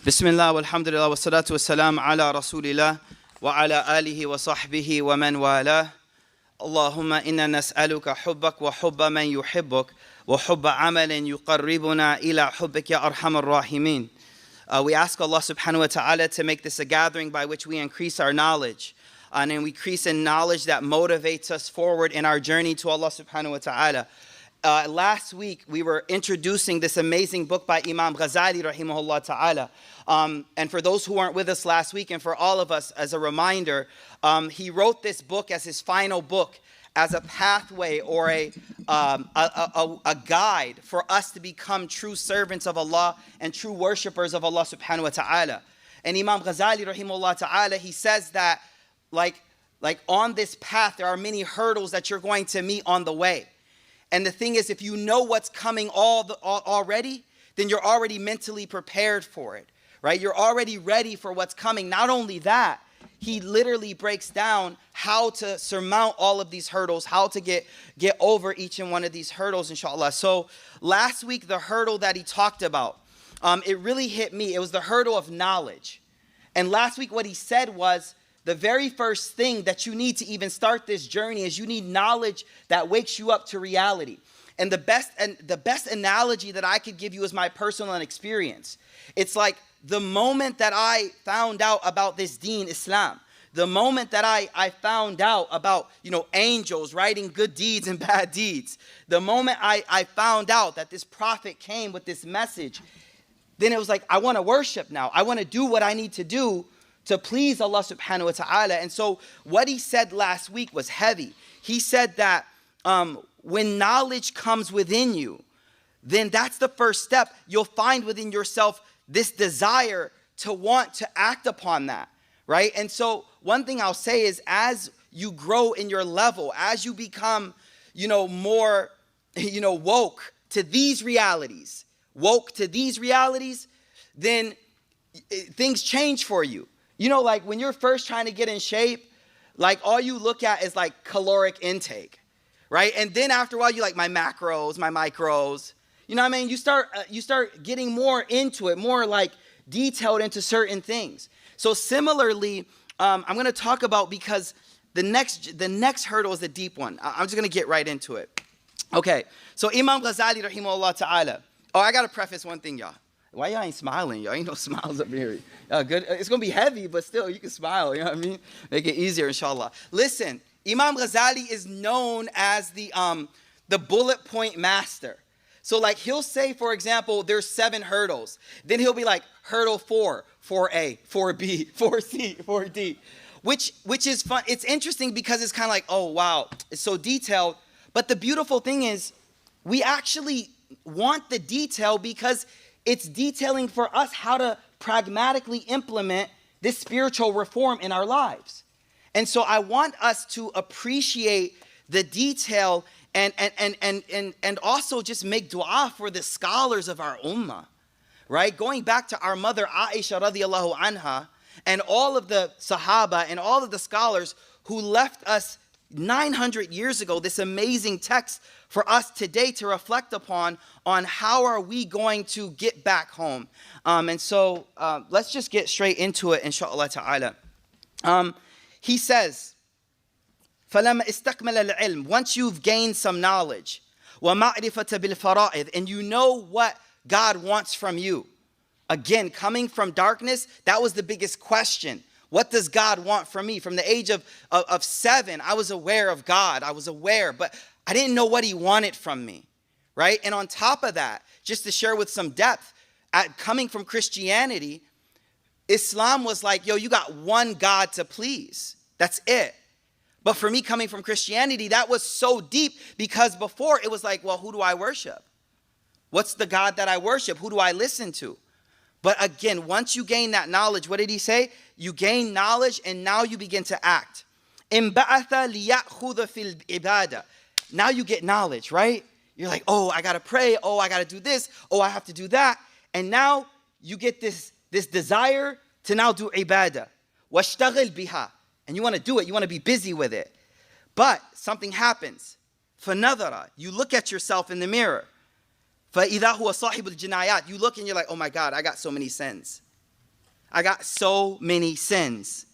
Bismillah, walhamdulillah, wassalatu wassalam ala rasulillah wa ala alihi wa sahbihi wa man wala. Allahumma inna nas'aluka hubbak wa hubba man yuhibbuk wa hubba amalin yuqarribuna ila hubbik ya arhamar rahimin. We ask Allah subhanahu wa ta'ala to make this a gathering by which we increase our knowledge. And then we increase in knowledge that motivates us forward in our journey to Allah subhanahu wa ta'ala. Last week, we were introducing this amazing book by Imam al-Ghazali, rahimahullah ta'ala. And for those who weren't with us last week, and for all of us as a reminder, he wrote this book as his final book, as a pathway or a guide for us to become true servants of Allah and true worshippers of Allah subhanahu wa ta'ala. And Imam Ghazali, rahimahullah ta'ala, he says that like on this path, there are many hurdles that you're going to meet on the way. And the thing is, if you know what's coming already, then you're already mentally prepared for it, right? You're already ready for what's coming. Not only that, he literally breaks down how to surmount all of these hurdles, how to get over each and one of these hurdles, inshallah. So last week, the hurdle that he talked about, it really hit me. It was the hurdle of knowledge. And last week, what he said was, the very first thing that you need to even start this journey is you need knowledge that wakes you up to reality. And the best analogy that I could give you is my personal experience. It's like the moment that I found out about this deen, Islam, the moment that I found out about, angels writing good deeds and bad deeds, the moment I found out that this prophet came with this message, then it was like, I want to worship now. I want to do what I need to do to please Allah subhanahu wa ta'ala. And so what he said last week was heavy. He said that when knowledge comes within you, then that's the first step. You'll find within yourself this desire to want to act upon that, right? And so one thing I'll say is, as you grow in your level, as you become, more, woke to these realities, then things change for you. Like when you're first trying to get in shape, like all you look at is like caloric intake, right? And then after a while, you like my macros, my micros. You know what I mean? You start getting more into it, more like detailed into certain things. So similarly, I'm going to talk about, because the next hurdle is a deep one. I'm just going to get right into it. Okay. So Imam Ghazali, rahimahullah ta'ala. Oh, I got to preface one thing, y'all. Why y'all ain't smiling? Y'all ain't no smiles up here. Good. It's going to be heavy, but still, you can smile. You know what I mean? Make it easier, inshallah. Listen, Imam Ghazali is known as the bullet point master. So, like, he'll say, for example, there's 7 hurdles. Then he'll be like, hurdle 4, 4A, 4B, 4C, 4D, which is fun. It's interesting because it's kind of like, oh, wow, it's so detailed. But the beautiful thing is, we actually want the detail because it's detailing for us how to pragmatically implement this spiritual reform in our lives. And so I want us to appreciate the detail and also just make dua for the scholars of our ummah, right? Going back to our mother Aisha radiallahu anha and all of the Sahaba and all of the scholars who left us 900 years ago, this amazing text for us today to reflect upon on how are we going to get back home. And so let's just get straight into it, inshallah ta'ala. He says, فَلَمَّا إِسْتَكْمَلَ الْعِلْمِ, once you've gained some knowledge, وَمَعْرِفَةَ بِالْفَرَائِضِ, and you know what God wants from you. Again, coming from darkness, that was the biggest question. What does God want from me? From the age of 7, I was aware of God. I was aware, but I didn't know what he wanted from me, right? And on top of that, just to share with some depth, coming from Christianity, Islam was like, yo, you got one God to please. That's it. But for me, coming from Christianity, that was so deep, because before it was like, well, who do I worship? What's the God that I worship? Who do I listen to? But again, once you gain that knowledge, what did he say? You gain knowledge and now you begin to act. Now you get knowledge, right? You're like, oh, I got to pray. Oh, I got to do this. Oh, I have to do that. And now you get this desire to now do ibadah. وَاشْتَغِلْ بِهَا. And you want to do it. You want to be busy with it. But something happens. فَنَظَرَ. You look at yourself in the mirror. فَإِذَا هُوَ صَاحِبُ الْجِنَايَاتِ. You look and you're like, oh my God, I got so many sins. I got so many sins.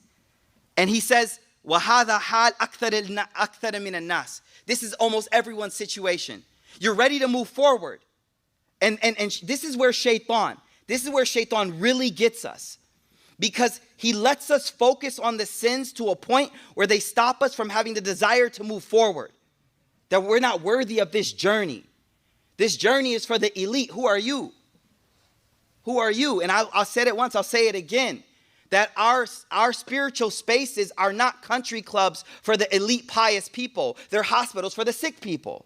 And he says, وَهَذَا حَالْ أَكْثَرَ مِنَ النَّاسِ. This is almost everyone's situation. You're ready to move forward. And this is where shaitan really gets us. Because he lets us focus on the sins to a point where they stop us from having the desire to move forward. That we're not worthy of this journey. This journey is for the elite. Who are you? Who are you? And I said it once, I'll say it again. That our spiritual spaces are not country clubs for the elite pious people. They're hospitals for the sick people.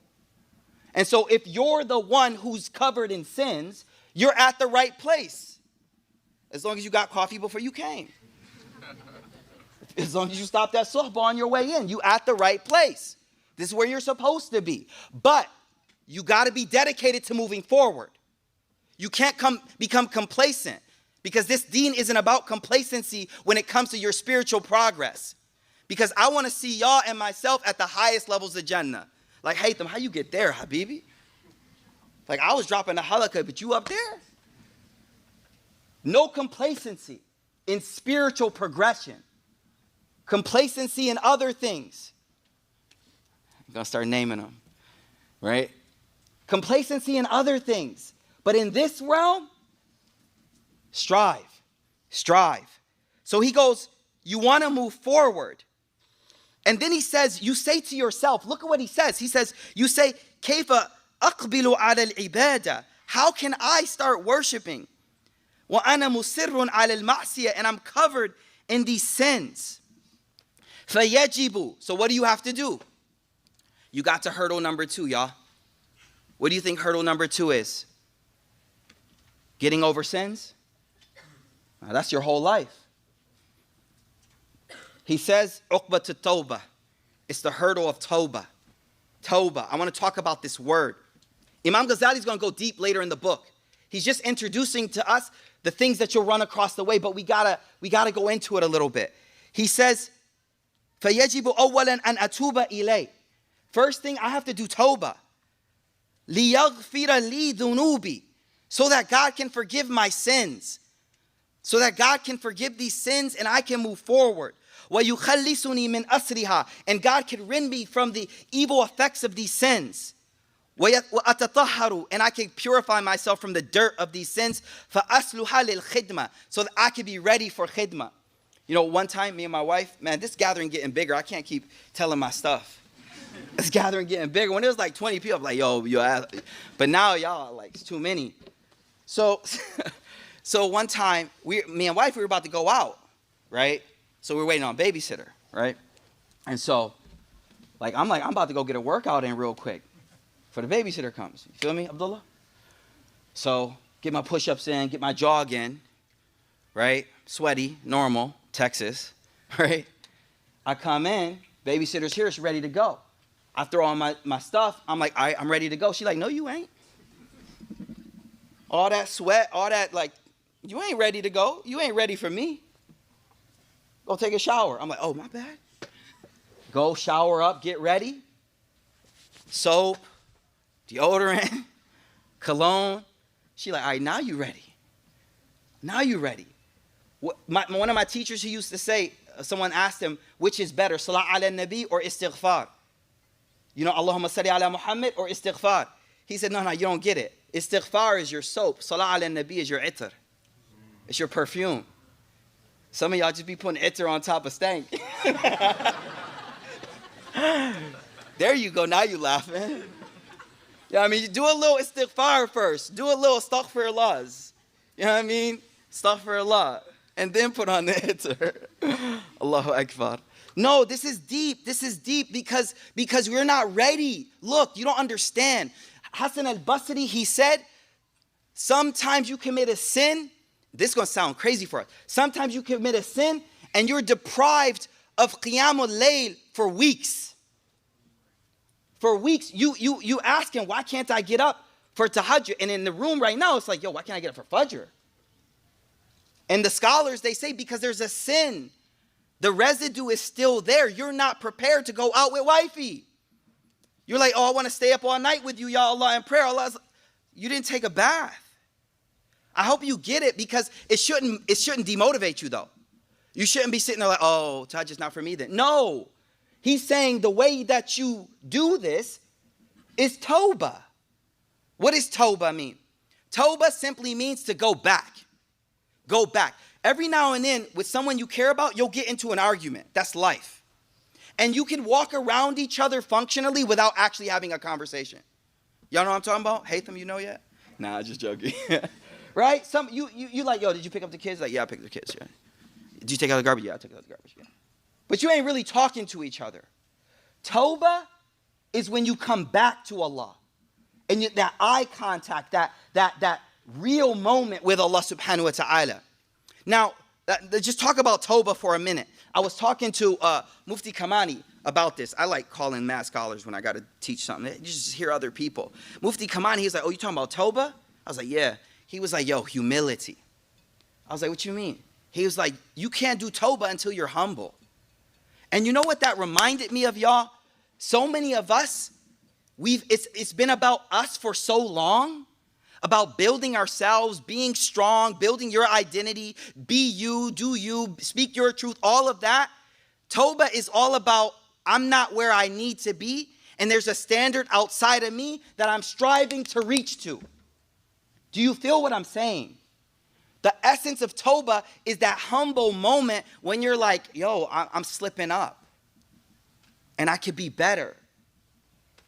And so if you're the one who's covered in sins, you're at the right place. As long as you got coffee before you came. As long as you stopped at suhbah on your way in, you at the right place. This is where you're supposed to be. But you got to be dedicated to moving forward. You can't become complacent, because this deen isn't about complacency when it comes to your spiritual progress. Because I want to see y'all and myself at the highest levels of Jannah. Like, Haytham, how you get there, Habibi? Like, I was dropping the halaqah, but you up there? No complacency in spiritual progression. Complacency in other things. I'm going to start naming them, right? Complacency in other things. But in this realm, strive. So he goes, you want to move forward. And then he says, you say to yourself, look at what he says. He says, you say, كيف أقبل على العبادة? How can I start worshiping? وأنا مصر على المعصية, and I'm covered in these sins. فيجب. So what do you have to do? You got to hurdle number 2, y'all. What do you think hurdle number 2 is? Getting over sins? Now, that's your whole life. He says, uqba to tawbah. It's the hurdle of tawbah. Tawbah. I want to talk about this word. Imam Ghazali is going to go deep later in the book. He's just introducing to us the things that you'll run across the way, but we gotta go into it a little bit. He says, فَيَجِبُ أَوَّلًا أَنْ أَتُوبَ إِلَيْهِ. First thing, I have to do tawbah. لِيَغْفِرَ لِي ذُنُوبِي. So that God can forgive my sins. So that God can forgive these sins and I can move forward. وَيُخَلِّصُنِي مِنْ أَسْرِهَا. And God can rid me from the evil effects of these sins. وَأَتَطَهَّرُ. And I can purify myself from the dirt of these sins. فَأَسْلُهَا لِلْخِدْمَةِ. So that I can be ready for khidmah. You know, one time, me and my wife, man, this gathering getting bigger. I can't keep telling my stuff. This gathering getting bigger. When it was like 20 people, I'm like, yo, but now y'all, like, it's too many. So one time, me and wife, we were about to go out, right? So we were waiting on a babysitter, right? And so, I'm about to go get a workout in real quick before the babysitter comes. You feel me, Abdullah? So, get my push-ups in, get my jog in, right? Sweaty, normal, Texas, right? I come in, babysitter's here, she's ready to go. I throw on my stuff. I'm like, all right, I'm ready to go. She's like, no, you ain't. All that sweat, all that, you ain't ready to go. You ain't ready for me. Go take a shower. I'm like, oh, my bad. Go shower up, get ready. Soap, deodorant, cologne. She like, all right, now you ready. Now you ready. One of my teachers, he used to say, someone asked him, which is better, salat ala nabi or istighfar? You know, Allahumma salli ala Muhammad or istighfar? He said, no, you don't get it. Istighfar is your soap. Salat ala nabi is your itr. It's your perfume. Some of y'all just be putting itr on top of stank. There you go. Now you laughing. You know what I mean? You do a little istighfar first. Do a little astaghfirullah. You know what I mean? Astaghfirullah. And then put on the itr. Allahu Akbar. No, this is deep. This is deep because we're not ready. Look, you don't understand. Hassan al-Basri, he said, sometimes you commit a sin. This is going to sound crazy for us. Sometimes you commit a sin and you're deprived of qiyamul layl for weeks. For weeks, you ask him, why can't I get up for tahajjud? And in the room right now, it's like, yo, why can't I get up for fajr? And the scholars, they say, because there's a sin. The residue is still there. You're not prepared to go out with wifey. You're like, oh, I want to stay up all night with you, ya Allah, in prayer. Allah, you didn't take a bath. I hope you get it, because it shouldn't demotivate you though. You shouldn't be sitting there like, oh, Taj is not for me then. No. He's saying the way that you do this is tawbah. What does tawbah mean? Tawbah simply means to go back. Go back. Every now and then, with someone you care about, you'll get into an argument. That's life. And you can walk around each other functionally without actually having a conversation. Y'all know what I'm talking about? Haytham, you know yet? Nah, just joking. Right? You like, yo, did you pick up the kids? Like, yeah, I picked the kids. Yeah. Did you take out the garbage? Yeah, I took out the garbage. Yeah. But you ain't really talking to each other. Tawbah is when you come back to Allah. And that eye contact, that real moment with Allah subhanahu wa ta'ala. Now, just talk about tawbah for a minute. I was talking to Mufti Kamani about this. I like calling mad scholars when I got to teach something. You just hear other people. Mufti Kamani, he was like, oh, you talking about tawbah? I was like, yeah. He was like, yo, humility. I was like, what you mean? He was like, you can't do tawbah until you're humble. And you know what that reminded me of, y'all? So many of us, it's been about us for so long, about building ourselves, being strong, building your identity, be you, do you, speak your truth, all of that. Tawbah is all about, I'm not where I need to be, and there's a standard outside of me that I'm striving to reach to. Do you feel what I'm saying? The essence of tawbah is that humble moment when you're like, yo, I'm slipping up. And I could be better.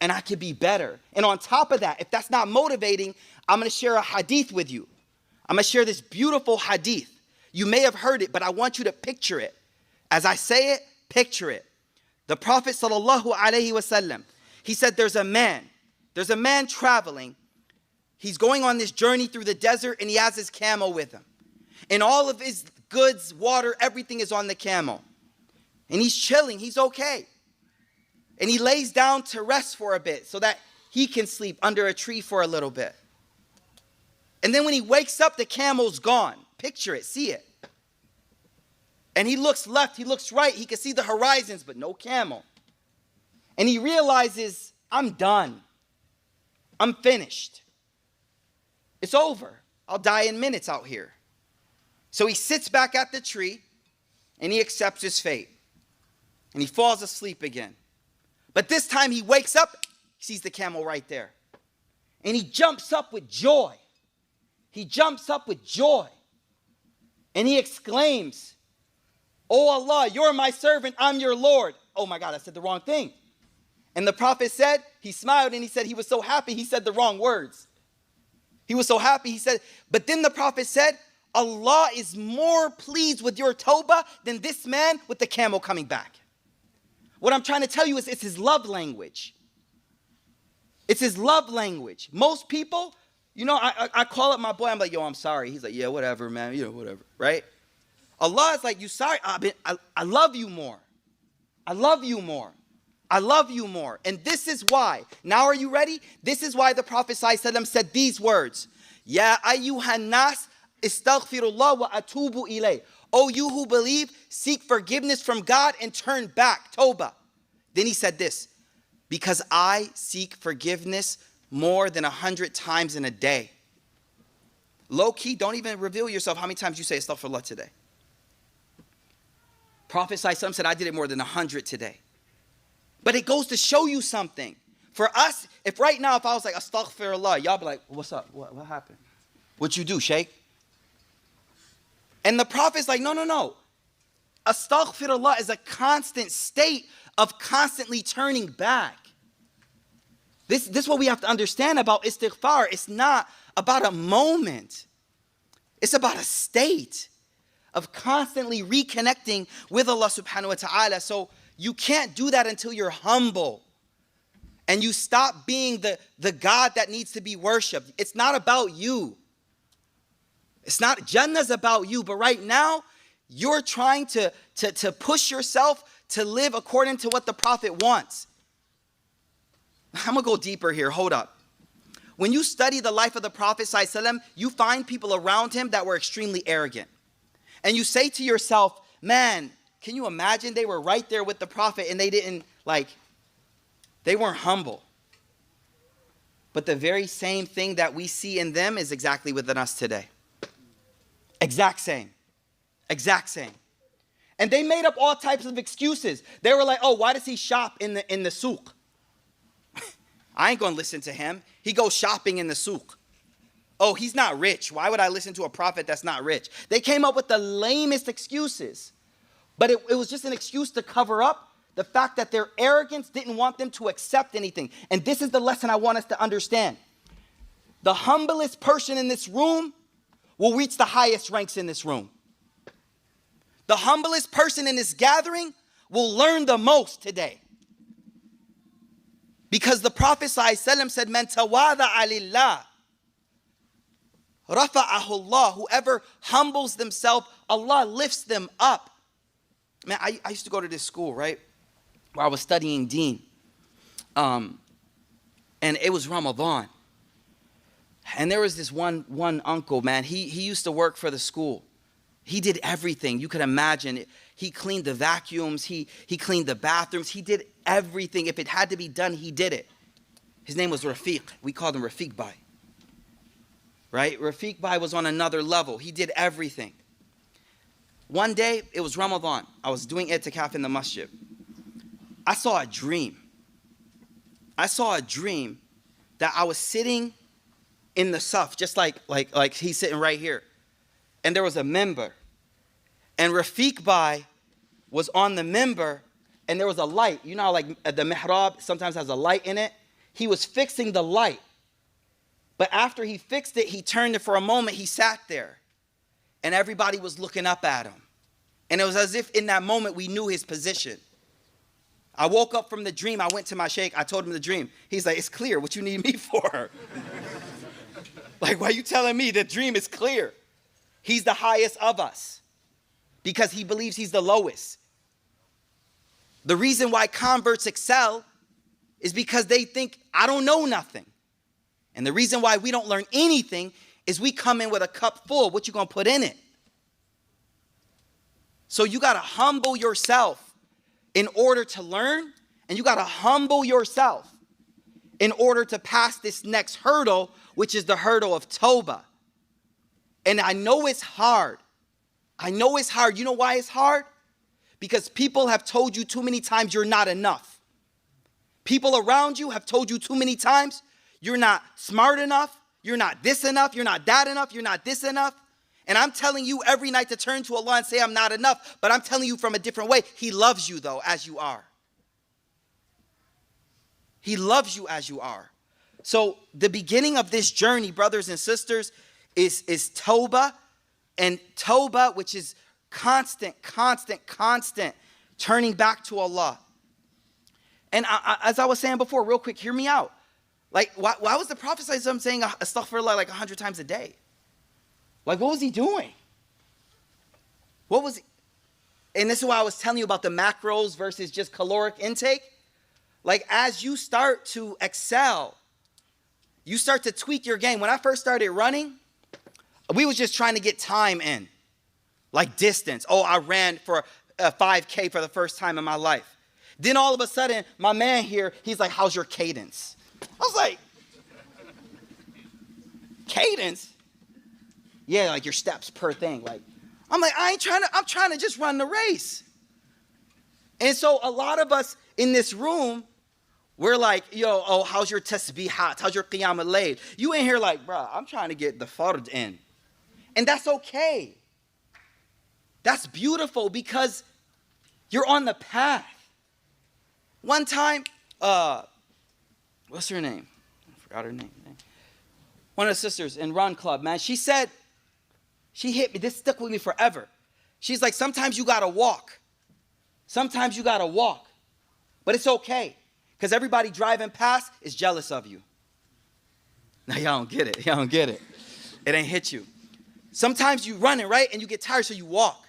And I could be better. And on top of that, if that's not motivating, I'm going to share a hadith with you. I'm going to share this beautiful hadith. You may have heard it, but I want you to picture it. As I say it, picture it. The Prophet sallallahu alaihi wasallam, he said there's a man traveling. He's going on this journey through the desert, and he has his camel with him. And all of his goods, water, everything is on the camel. And he's chilling, he's okay. And he lays down to rest for a bit so that he can sleep under a tree for a little bit. And then when he wakes up, the camel's gone. Picture it, see it. And he looks left, he looks right, he can see the horizons, but no camel. And he realizes, I'm done. I'm finished. It's over. I'll die in minutes out here. So he sits back at the tree and he accepts his fate. And he falls asleep again. But this time he wakes up, he sees the camel right there. And he jumps up with joy. He jumps up with joy. And he exclaims, oh Allah, you're my servant, I'm your Lord. Oh my God, I said the wrong thing. And the Prophet said, he smiled and he said he was so happy he said the wrong words. He was so happy, he said, but then the Prophet said, Allah is more pleased with your tawbah than this man with the camel coming back. What I'm trying to tell you is it's his love language. It's his love language. Most people, you know, I call up my boy, I'm like, yo, I'm sorry. He's like, yeah, whatever, man, you know, whatever, right? Allah is like, you sorry? I love you more. I love you more. I love you more. And this is why. Now are you ready? This is why the Prophet ﷺ said these words. Ya ayyuhan nas istaghfirullah wa atubu ilayh. O you who believe, seek forgiveness from God and turn back. Tawbah. Then he said this. Because I seek forgiveness more than 100 times in a day. Low key, don't even reveal yourself how many times you say astaghfirullah today. Prophet ﷺ said, I did it more than 100 today. But it goes to show you something. For us, if right now, if I was like, astaghfirullah, y'all be like, what's up? What happened? What you do, Shaykh? And the Prophet's like, no. Astaghfirullah is a constant state of constantly turning back. This is what we have to understand about istighfar. It's not about a moment. It's about a state of constantly reconnecting with Allah subhanahu wa ta'ala. So you can't do that until you're humble. And you stop being the God that needs to be worshipped. It's not about you. It's not, Jannah's about you. But right now, you're trying to push yourself to live according to what the Prophet wants. I'm going to go deeper here. Hold up. When you study the life of the Prophet ﷺ, you find people around him that were extremely arrogant. And you say to yourself, man, can you imagine they were right there with the Prophet and they didn't, they weren't humble. But the very same thing that we see in them is exactly within us today. Exact same. Exact same. And they made up all types of excuses. They were like, oh, why does he shop in the souk? I ain't going to listen to him. He goes shopping in the souk. Oh, he's not rich. Why would I listen to a prophet that's not rich? They came up with the lamest excuses. But it was just an excuse to cover up the fact that their arrogance didn't want them to accept anything. And this is the lesson I want us to understand. The humblest person in this room will reach the highest ranks in this room. The humblest person in this gathering will learn the most today. Because the Prophet ﷺ said, Man tawada'a lillah, rafa'ahu Allah. Whoever humbles themselves, Allah lifts them up. Man, I used to go to this school, right, where I was studying Deen. And it was Ramadan. And there was this one uncle, man. He used to work for the school. He did everything. You could imagine it. He cleaned the vacuums. He cleaned the bathrooms. He did everything. If it had to be done, he did it. His name was Rafiq. We called him Rafiq Bhai. Right? Rafiq Bhai was on another level. He did everything. One day, it was Ramadan. I was doing i'tikaf in the masjid. I saw a dream. I saw a dream that I was sitting in the saf, just like he's sitting right here. And there was a member. And Rafiq Bhai was on the member, and there was a light. You know how like the mihrab sometimes has a light in it? He was fixing the light. But after he fixed it, he turned it for a moment, he sat there. And everybody was looking up at him. And it was as if in that moment we knew his position. I woke up from the dream, I went to my sheikh, I told him the dream. He's like, it's clear, what you need me for? Like, why are you telling me the dream is clear? He's the highest of us because he believes he's the lowest. The reason why converts excel is because they think, I don't know nothing. And the reason why we don't learn anything is we come in with a cup full. What you gonna put in it? So you gotta humble yourself in order to learn, and you gotta humble yourself in order to pass this next hurdle, which is the hurdle of Tawbah. And I know it's hard. I know it's hard. You know why it's hard? Because people have told you too many times you're not enough. People around you have told you too many times you're not smart enough, you're not this enough, you're not that enough, you're not this enough. And I'm telling you every night to turn to Allah and say I'm not enough, but I'm telling you from a different way. He loves you though, as you are. He loves you as you are. So the beginning of this journey, brothers and sisters, is Tawbah. And Tawbah, which is constant turning back to Allah. And as I was saying before, real quick, hear me out. Like, why was the Prophet ﷺ saying astaghfirullah like 100 times a day? Like, what was he doing? What was he? And this is why I was telling you about the macros versus just caloric intake. Like, as you start to excel, you start to tweak your game. When I first started running, we was just trying to get time in, like distance. Oh, I ran for a 5K for the first time in my life. Then all of a sudden, my man here, he's like, how's your cadence? I was like, cadence? Yeah, like your steps per thing. Like, I'm like, I'm trying to just run the race. And so a lot of us in this room, we're like, yo, oh, how's your tasbihat? How's your qiyam al-layl? You in here like, bro, I'm trying to get the fard in. And that's okay. That's beautiful because you're on the path. One time, what's her name? I forgot her name. One of the sisters in Run Club, man, she said, she hit me, this stuck with me forever. She's like, sometimes you gotta walk. Sometimes you gotta walk. But it's okay. Because everybody driving past is jealous of you. Now y'all don't get it. Y'all don't get it. It ain't hit you. Sometimes you running, right? And you get tired, so you walk.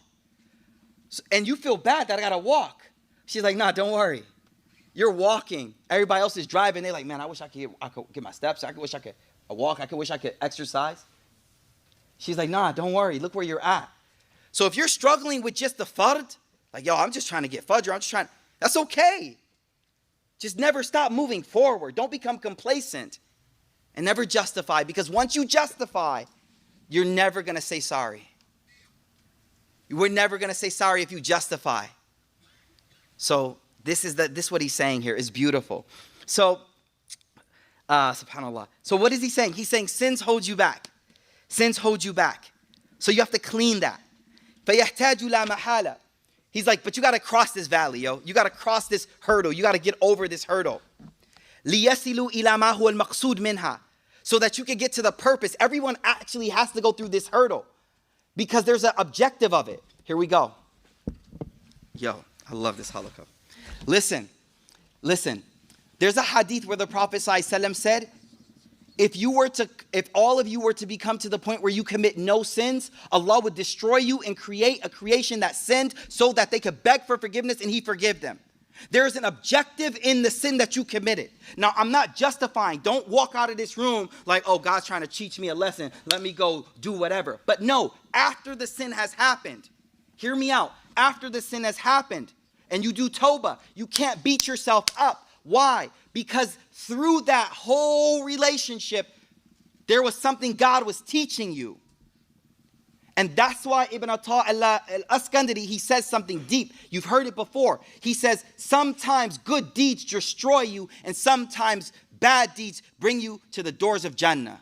And you feel bad that I gotta walk. She's like, nah, don't worry. You're walking. Everybody else is driving. They're like, man, I wish I could get my steps. I wish I could walk. Wish I could exercise. She's like, nah, don't worry. Look where you're at. So if you're struggling with just the fard, like, yo, I'm just trying to get fajr. I'm just trying. That's okay. Just never stop moving forward. Don't become complacent and never justify. Because once you justify, you're never going to say sorry. We're never going to say sorry if you justify. So this is what he's saying here is beautiful. So, subhanAllah. So what is he saying? He's saying sins hold you back. Sins hold you back. So you have to clean that. فَيَحْتَاجُ لَا مَحَالَ. He's like, but you got to cross this valley, yo. You got to cross this hurdle. You got to get over this hurdle. لِيَسِلُوا إِلَى مَا هُوَ الْمَقْصُودِ مِنْهَا. So that you can get to the purpose. Everyone actually has to go through this hurdle. Because there's an objective of it. Here we go. Yo, I love this halaqah. Listen. There's a hadith where the Prophet ﷺ said, if all of you were to become to the point where you commit no sins, Allah would destroy you and create a creation that sinned so that they could beg for forgiveness and He forgive them. There is an objective in the sin that you committed. Now, I'm not justifying. Don't walk out of this room like, oh, God's trying to teach me a lesson. Let me go do whatever. But no, after the sin has happened, hear me out. After the sin has happened and you do tawbah, you can't beat yourself up. Why? Because through that whole relationship, there was something God was teaching you. And that's why Ibn Ata'illah al-Askandari, he says something deep. You've heard it before. He says, sometimes good deeds destroy you, and sometimes bad deeds bring you to the doors of Jannah.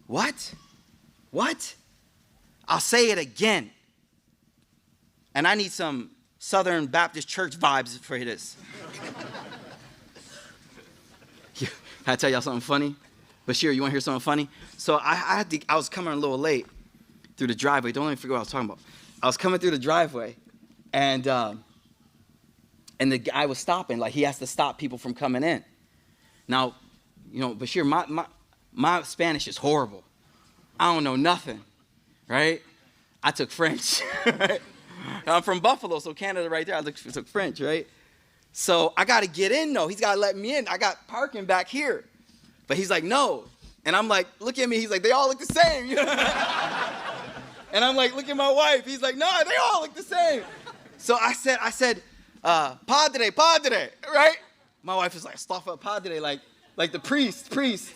What? I'll say it again. And I need some Southern Baptist Church vibes for this. Can I tell y'all something funny? Bashir, you want to hear something funny? So I was coming a little late through the driveway. Don't let me forget what I was talking about. I was coming through the driveway, and the guy was stopping. Like, he has to stop people from coming in. Now, Bashir, my Spanish is horrible. I don't know nothing, right? I took French. Right? I'm from Buffalo, so Canada right there. I took French, right? So I got to get in, though. He's got to let me in. I got parking back here. But he's like, no. And I'm like, look at me. He's like, they all look the same. And I'm like, look at my wife. He's like, no, they all look the same. So I said, padre, right? My wife is like, Stafa padre, like the priest.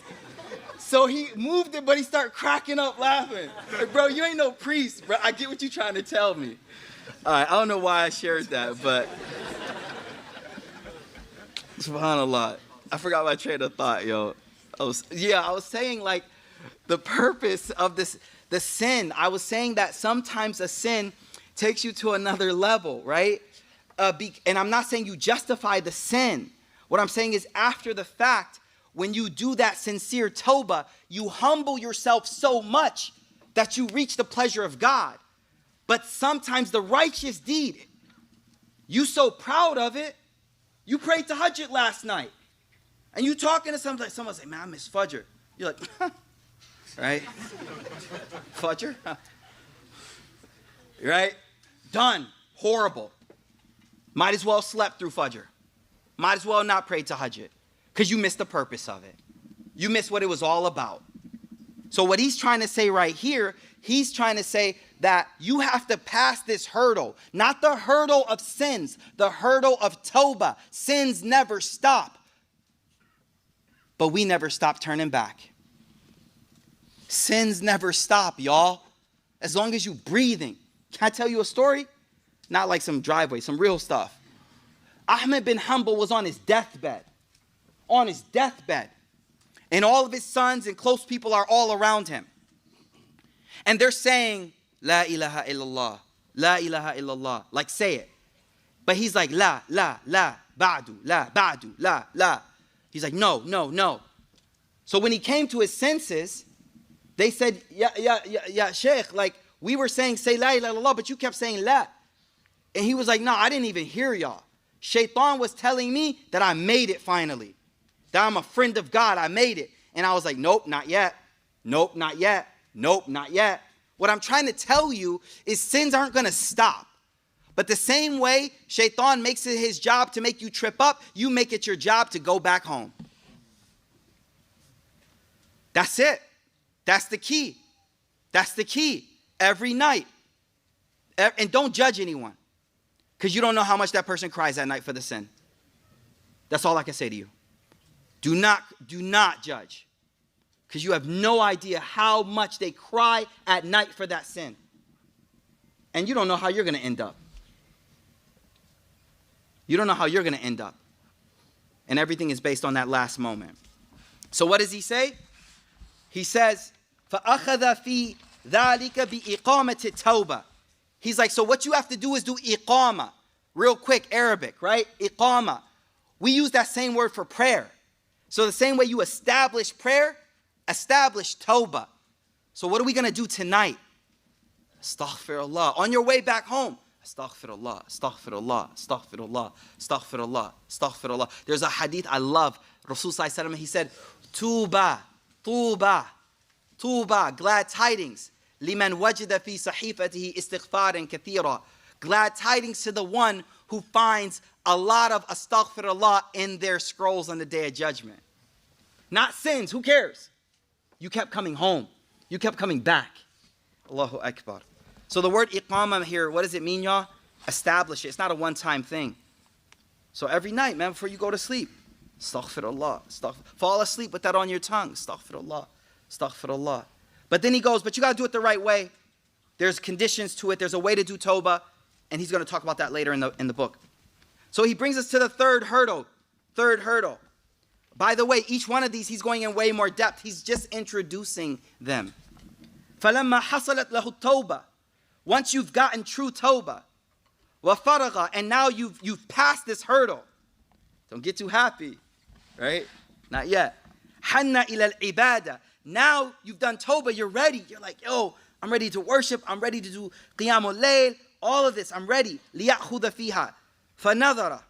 So he moved it, but he started cracking up laughing. Like, bro, you ain't no priest, bro. I get what you're trying to tell me. All right, I don't know why I shared that, but subhanAllah. I forgot my train of thought, yo. I was saying, like, the purpose of the sin. I was saying that sometimes a sin takes you to another level, right? And I'm not saying you justify the sin. What I'm saying is, after the fact, when you do that sincere tawbah, you humble yourself so much that you reach the pleasure of God. But sometimes the righteous deed, you so proud of it, you prayed tahajjud last night. And you talking to someone say, man, I miss Fajr. You're like, right? Fajr? Right? Done. Horrible. Might as well slept through Fajr. Might as well not pray tahajjud. Because you missed the purpose of it. You missed what it was all about. So what he's trying to say right here, he's trying to say that you have to pass this hurdle. Not the hurdle of sins, the hurdle of tawbah. Sins never stop. But we never stop turning back. Sins never stop, y'all. As long as you breathing. Can I tell you a story? Not like some driveway, some real stuff. Ahmed bin Hanbal was on his deathbed. On his deathbed. And all of his sons and close people are all around him. And they're saying, La ilaha illallah. La ilaha illallah. Like, say it. But he's like, la, ba'du, la. He's like, no. So when he came to his senses, they said, yeah, Shaykh, like, we were saying, say la ilaha illallah, but you kept saying la. And he was like, no, I didn't even hear y'all. Shaitan was telling me that I made it finally. That I'm a friend of God, I made it. And I was like, nope, not yet. Nope, not yet. Nope, not yet. What I'm trying to tell you is sins aren't going to stop. But the same way Shaitan makes it his job to make you trip up, you make it your job to go back home. That's it. That's the key. That's the key. Every night. And don't judge anyone. Because you don't know how much that person cries at night for the sin. That's all I can say to you. Do not judge. Because you have no idea how much they cry at night for that sin. and you don't know how you're going to end up. You don't know how you're going to end up. And everything is based on that last moment. So what does he say? He says, فَأَخَذَ فِي ذَلِكَ بِإِقَامَةِ التَّوْبَةِ. He's like, so what you have to do is do iqama. Real quick, Arabic, right? Iqama. We use that same word for prayer. So the same way you establish prayer, establish tawbah. So what are we going to do tonight? Astaghfirullah. On your way back home, astaghfirullah, astaghfirullah, astaghfirullah, astaghfirullah, astaghfirullah. There's a hadith I love. Rasul sallallahu alaihi wasallam, he said, Tuba, Tuba, Tuba, glad tidings. Liman wajida fi sahifatihi istighfaran kathira. Glad tidings to the one who finds a lot of astaghfirullah in their scrolls on the day of judgment. Not sins, who cares? You kept coming home. You kept coming back. Allahu Akbar. So the word iqama here, what does it mean, y'all? Establish it. It's not a one-time thing. So every night, man, before you go to sleep, astaghfirullah, fall asleep with that on your tongue. Astaghfirullah, astaghfirullah. But then he goes, but you got to do it the right way. There's conditions to it. There's a way to do tawbah. And he's going to talk about that later in the book. So he brings us to the third hurdle. Third hurdle. By the way, each one of these, he's going in way more depth. He's just introducing them. فَلَمَّا حَصَلَتْ لَهُ التَّوْبَةِ. Once you've gotten true tawbah, وَفَرَغَ, and now you've passed this hurdle. Don't get too happy, right? Not yet. حَنَّ إِلَى الْعِبَادَةِ. Now you've done tawbah, you're ready. You're like, yo, I'm ready to worship. I'm ready to do qiyamul layl. All of this, I'm ready. لِيَأْخُذَ فِيهَا فَنَظَرَ.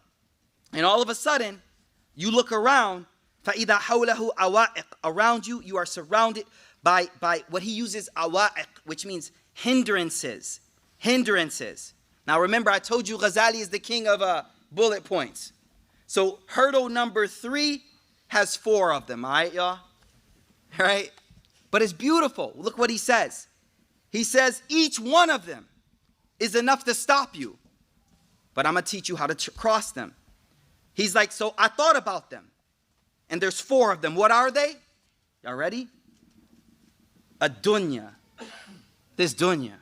And all of a sudden, you look around. فَإِذَا حَوْلَهُ أَوَائِقْ. Around you, you are surrounded by what he uses, awa'iq, which means hindrances. Hindrances. Now remember, I told you Ghazali is the king of bullet points. So hurdle number 3 has 4 of them, all right, y'all? All right? But it's beautiful. Look what he says. He says, each one of them is enough to stop you. But I'm going to teach you how to cross them. He's like, so I thought about them. And there's 4 of them. What are they? Y'all ready? A dunya. This dunya.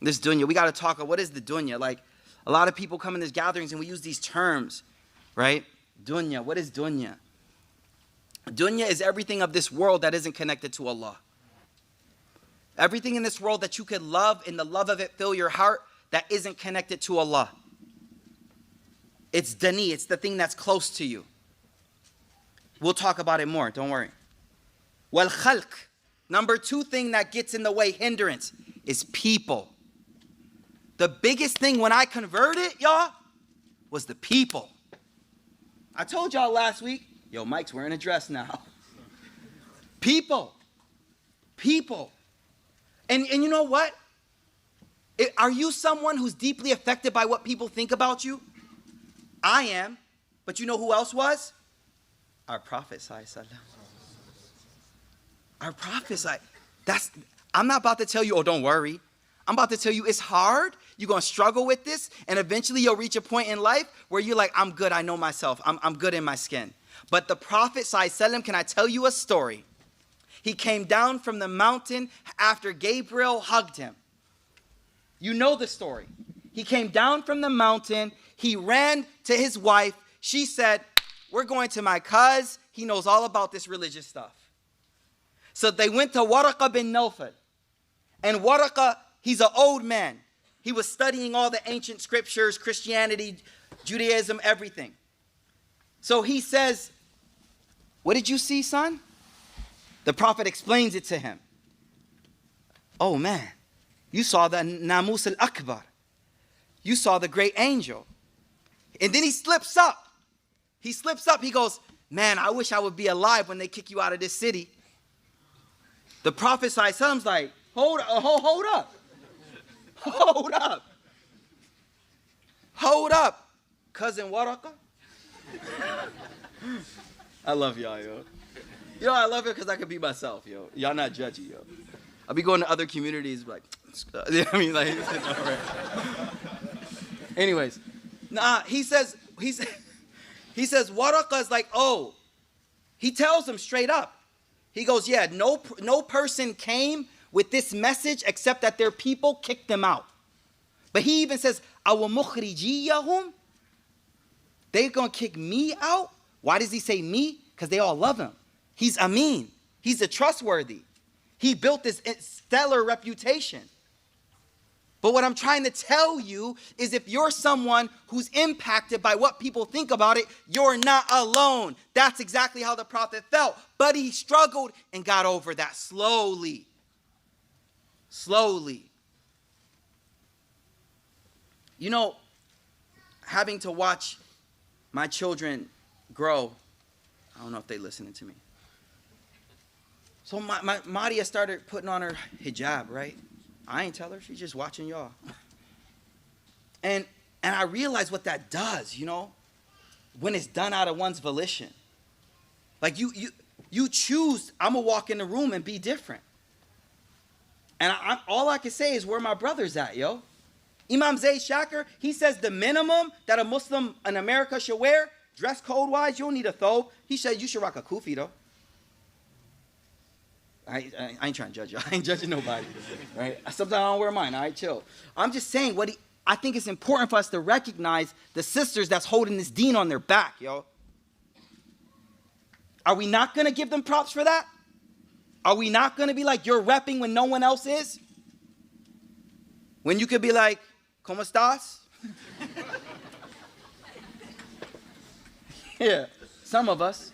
This dunya. We got to talk about what is the dunya. Like, a lot of people come in these gatherings and we use these terms, right? Dunya. What is dunya? Dunya is everything of this world that isn't connected to Allah. Everything in this world that you could love and the love of it fill your heart that isn't connected to Allah. It's dani. It's the thing that's close to you. We'll talk about it more. Don't worry. Wal khalq. Number 2 thing that gets in the way, hindrance, is people. The biggest thing when I converted, y'all, was the people. I told y'all last week, yo, Mike's wearing a dress now. People. People. And you know what? Are you someone who's deeply affected by what people think about you? I am. But you know who else was? Our Prophet ﷺ. Our Prophet I'm not about to tell you, oh, don't worry. I'm about to tell you it's hard. You're going to struggle with this. And eventually you'll reach a point in life where you're like, I'm good. I know myself. I'm good in my skin. But the Prophet ﷺ, can I tell you a story? He came down from the mountain after Gabriel hugged him. You know the story. He came down from the mountain. He ran to his wife. She said, we're going to my cuz. He knows all about this religious stuff. So they went to Waraqah bin Nawfal. And Waraqah, he's an old man. He was studying all the ancient scriptures, Christianity, Judaism, everything. So he says, what did you see, son? The Prophet explains it to him. Oh man, you saw the Namus al-Akbar. You saw the great angel. And then he slips up. He slips up. He goes, man, I wish I would be alive when they kick you out of this city. The Prophet ﷺ's like, hold up. Hold up. Hold up. Cousin Waraqah. I love y'all, yo. You know, I love it because I can be myself, yo. Y'all not judgy, yo. I'll be going to other communities, like, you know what I mean? Like, anyways, he says, Waraqah's like, oh, he tells him straight up. He goes, yeah, no person came with this message except that their people kicked them out. But he even says, أَوَ مُخْرِجِيَّهُمْ. They're going to kick me out? Why does he say me? Because they all love him. He's Amin. He's a trustworthy. He built this stellar reputation. But what I'm trying to tell you is if you're someone who's impacted by what people think about it, you're not alone. That's exactly how the Prophet felt. But he struggled and got over that slowly. Slowly. You know, having to watch my children grow, I don't know if they're listening to me. So my Madia started putting on her hijab, right? I ain't tell her, she's just watching y'all. And I realized what that does, you know, when it's done out of one's volition. Like you choose, I'm gonna walk in the room and be different. And all I can say is where my brother's at, yo. Imam Zayd Shakir, he says the minimum that a Muslim in America should wear, dress code wise, you don't need a thobe. He said you should rock a kufi though. I ain't trying to judge you. I ain't judging nobody, right? Sometimes I don't wear mine. All right, chill. I'm just saying I think it's important for us to recognize the sisters that's holding this deen on their back, yo. Are we not going to give them props for that? Are we not going to be like, you're repping when no one else is? When you could be like, ¿Cómo estás? Yeah, some of us.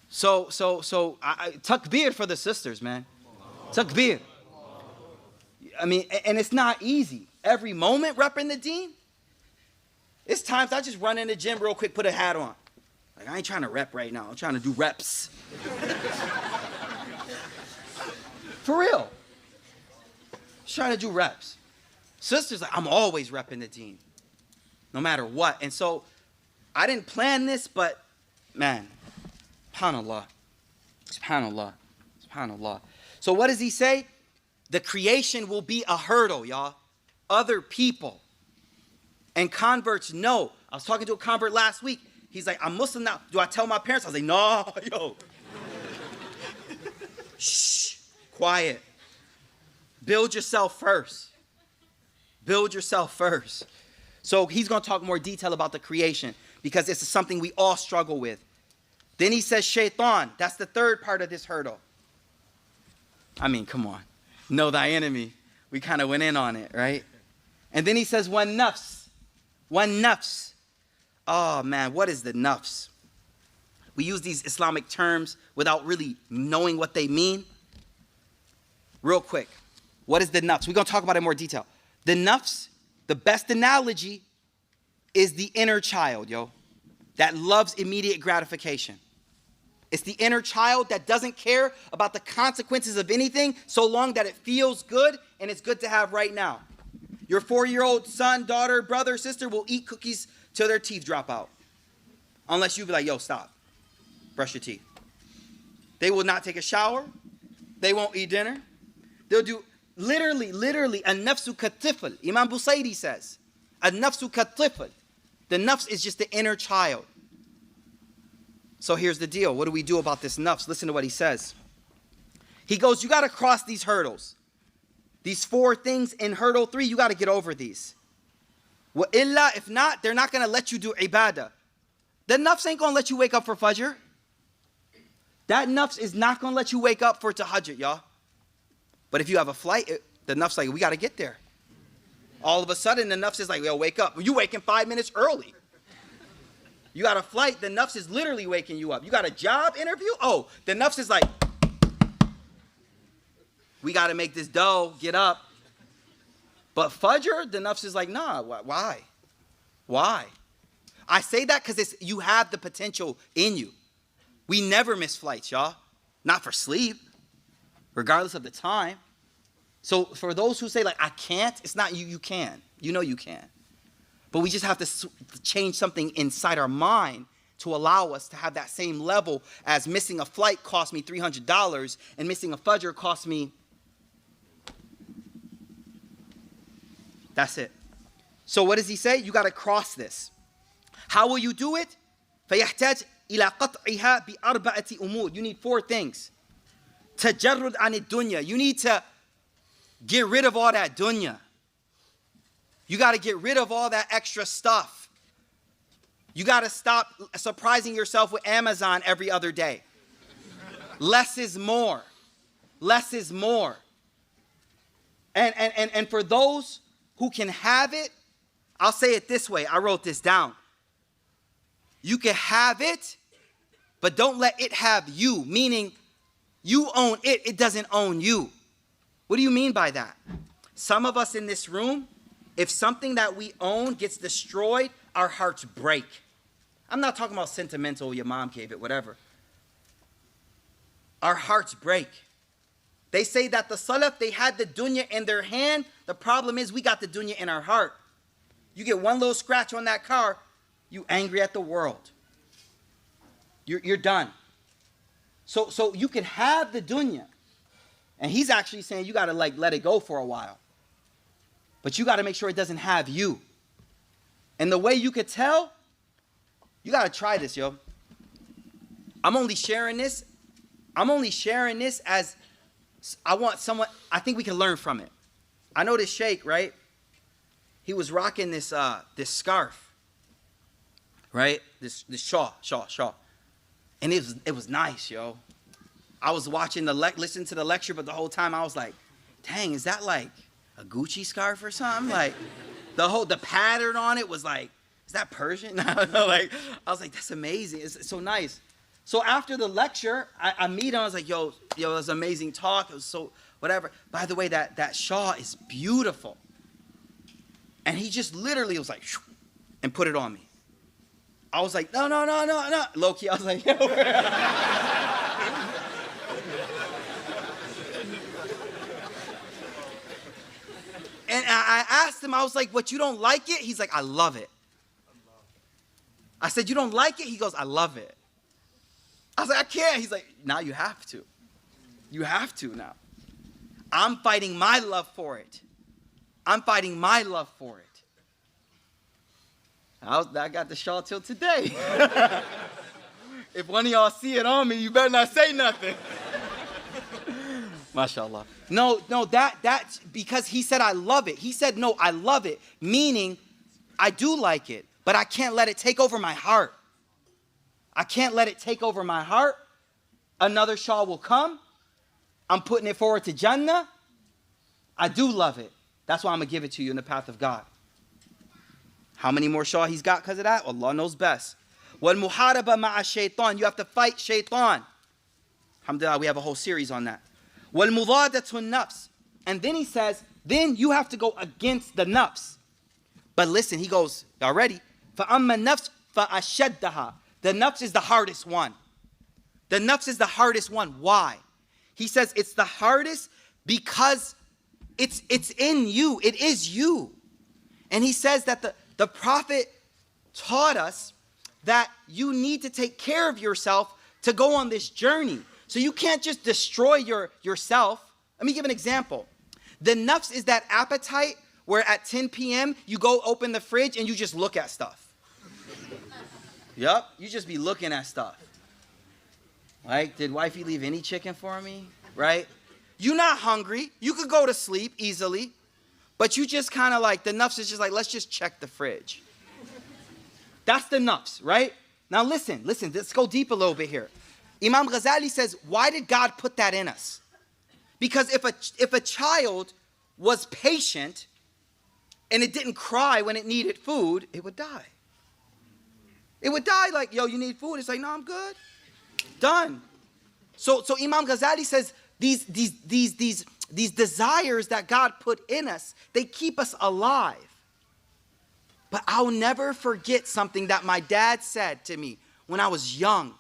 So takbir for the sisters, man. Takbir. I mean, and it's not easy. Every moment repping the deen. It's times I just run in the gym real quick, put a hat on. Like, I ain't trying to rep right now. I'm trying to do reps. For real. Just trying to do reps. Sisters, like, I'm always repping the deen. No matter what. And so, I didn't plan this, but, man, subhanallah. Subhanallah. Subhanallah. So what does he say? The creation will be a hurdle, y'all. Other people. And converts know. I was talking to a convert last week. He's like, I'm Muslim now. Do I tell my parents? I was like, no, yo. Shh. Quiet. Build yourself first. Build yourself first. So he's going to talk more detail about the creation because this is something we all struggle with. Then he says shaitan. That's the third part of this hurdle. I mean, come on. Know thy enemy. We kind of went in on it, right? And then he says one nafs. One nafs. Oh, man, what is the nafs? We use these Islamic terms without really knowing what they mean. Real quick. What is the nafs? We're going to talk about it in more detail. The nafs, the best analogy is the inner child, yo, that loves immediate gratification. It's the inner child that doesn't care about the consequences of anything so long that it feels good and it's good to have right now. Your 4-year-old son, daughter, brother, sister will eat cookies till their teeth drop out. Unless you be like, yo, stop. Brush your teeth. They will not take a shower. They won't eat dinner. They'll do literally, an-nafsu katifl. Imam Busayri says, an-nafsu katifl. The nafs is just the inner child. So here's the deal. What do we do about this nafs? Listen to what he says. He goes, you got to cross these hurdles. These 4 things in hurdle 3, you got to get over these. Wa illa, if not, they're not going to let you do ibadah. The nafs ain't going to let you wake up for fajr. That nafs is not going to let you wake up for tahajjud, y'all. But if you have a flight, the nafs like, we got to get there. All of a sudden, the nafs is like, yo, wake up. You waking 5 minutes early. You got a flight, the nafs is literally waking you up. You got a job interview? Oh, the nafs is like, we got to make this dough, get up. But fajr, the nafs is like, nah, why? Why? I say that because you have the potential in you. We never miss flights, y'all. Not for sleep, regardless of the time. So for those who say like, I can't, it's not you can. You know you can. But we just have to change something inside our mind to allow us to have that same level as missing a flight cost me $300 and missing a fajr cost me. That's it. So what does he say? You got to cross this. How will you do it? فَيَحْتَاجْ إِلَى قَطْعِهَا بِأَرْبَعَةِ أُمُورٍ. You need 4 things. تَجَرُّدْ عَنِ الدُّنْيَا. You need to Get rid of all that dunya. You got to get rid of all that extra stuff. You got to stop surprising yourself with Amazon every other day. Less is more. Less is more. And for those who can have it, I'll say it this way. I wrote this down. You can have it, but don't let it have you. Meaning, you own it. It doesn't own you. What do you mean by that? Some of us in this room, if something that we own gets destroyed, our hearts break. I'm not talking about sentimental, your mom gave it, whatever. Our hearts break. They say that the Salaf, they had the dunya in their hand. The problem is we got the dunya in our heart. You get one little scratch on that car, you angry at the world. You're done. So you can have the dunya. And he's actually saying you got to like let it go for a while. But you got to make sure it doesn't have you. And the way you could tell, you got to try this, yo. I'm only sharing this as I want someone, I think we can learn from it. I know this sheikh, right? He was rocking this scarf, right? This shawl. And it was nice, yo. I was watching listening to the lecture, but the whole time I was like, dang, is that like a Gucci scarf or something? Like the pattern on it was like, is that Persian? Like, I was like, that's amazing. It's so nice. So after the lecture, I meet him. I was like, yo, it was an amazing talk. It was so whatever. By the way, that shawl is beautiful. And he just literally was like, shoo, and put it on me. I was like, no. Low key, I was like, yo. And I asked him, I was like, what, you don't like it? He's like, I love it. I said, you don't like it? He goes, I love it. I was like, I can't. He's like, now you have to. You have to now. I'm fighting my love for it. I got the shawl till today. If one of y'all see it on me, you better not say nothing. MashaAllah. No, that's because he said, I love it. He said, no, I love it. Meaning, I do like it, but I can't let it take over my heart. Another shawl will come. I'm putting it forward to Jannah. I do love it. That's why I'm going to give it to you in the path of God. How many more shawl he's got because of that? Allah knows best. وَالْمُحَارَبَ مَعَ الشَّيْطَانِ. You have to fight shaitan. Alhamdulillah, we have a whole series on that. وَالْمُضَادَةُ النَّفْسِ. And then he says, then you have to go against the nafs. But listen, he goes, y'all ready? فَأَمَّا النَّفْسِ فَأَشَدَّهَا. The nafs is the hardest one. Why? He says it's the hardest because it's in you. It is you. And he says that the Prophet taught us that you need to take care of yourself to go on this journey. So you can't just destroy yourself. Let me give an example. The nafs is that appetite where at 10 p.m. you go open the fridge and you just look at stuff. Yup, you just be looking at stuff. Like, did wifey leave any chicken for me? Right? You're not hungry. You could go to sleep easily. But you just kind of like, the nafs is just like, let's just check the fridge. That's the nafs, right? Now listen, let's go deep a little bit here. Imam Ghazali says, why did God put that in us? Because if a child was patient and it didn't cry when it needed food, it would die. It would die like, yo, you need food? It's like, no, I'm good. Done. So Imam Ghazali says these desires that God put in us, they keep us alive. But I'll never forget something that my dad said to me when I was young.